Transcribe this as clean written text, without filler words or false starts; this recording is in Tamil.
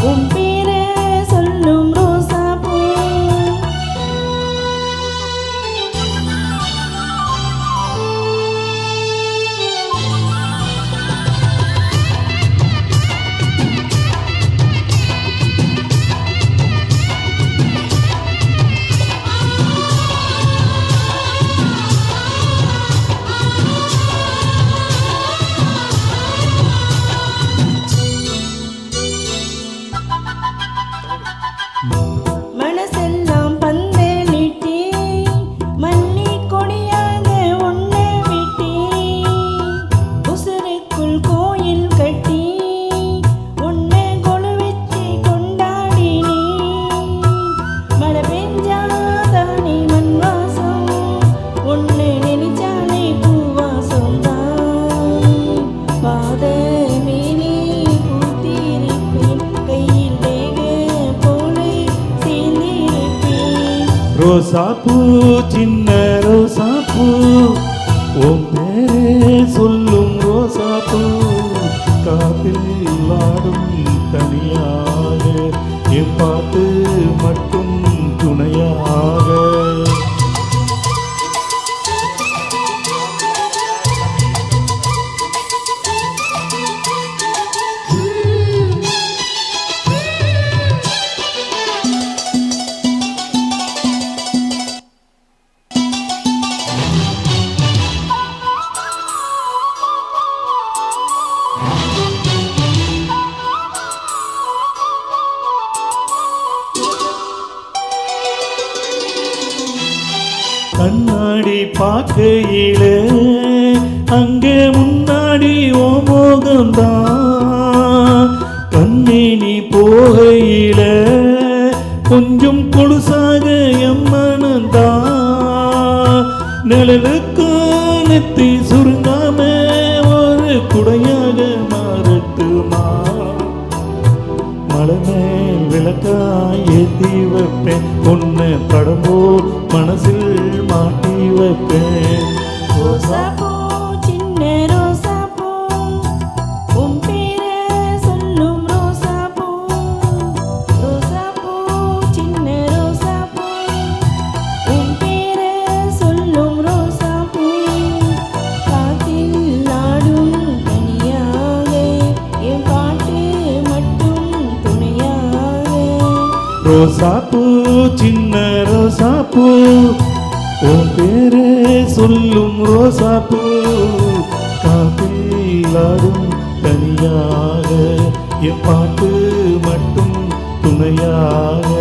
உன் பேரை சொல்லும் ரோசாப்பூ. மனசெல்லாம் பந்தலிட்டி மல்லி கொடியாக உன்னை விட்டி உசுருக்குள் கோயில் கட்டி உன்னை கொலு வச்சு கொண்டாடினி. மழை பெஞ்சாதானே மண் வாசம் உன்னை நினைச்சாலே பூவாசம் தான். பாத மேனி பூத்திருப்பேன் கையில் தேக போலே சேர்ந்திருப்பேன். ரோசாப்பூ சின்ன ரோசாப்பூ உன் பேரே சொல்லும் ரோசாப்பூ. காத்தில் ஆடும் தனியாக என் பாட்டு மட்டும் துணையாக. கண்ணாடி பார்க்கையில அங்கே முன்னாடி ஓ மோகம்தான். கண்ணே நீ போகையில கொஞ்சம் கொலுசாக எம்மனந்தான். நிழலுக்கு நெத்தி சுருங்காம ஒரு குடையாக மாறட்டுமா. மலை மேல் விளக்காய் ஏற்றி வைப்பேன் உன்னை படம்போ மனசில் மாட்டி வைப்பேன். ரோசாப்பூ சின்ன ரோசாப்பூ உன் பேரை சொல்லும் ரோசாப்பூ. ரோசாப்பூ சின்ன ரோசாப்பூ உன் பேரை சொல்லும் ரோசாப்பூ. காத்தில் ஆடும் தனியாக என் பாட்டு மட்டும் துணையாக. ரோசாப்பூ சின்ன ரோசாப்பூ உன் பேரே சொல்லும் ரோசாப்பூ. காத்தில் ஆடும் தனியாக என் பாட்டு மட்டும் துணையாக.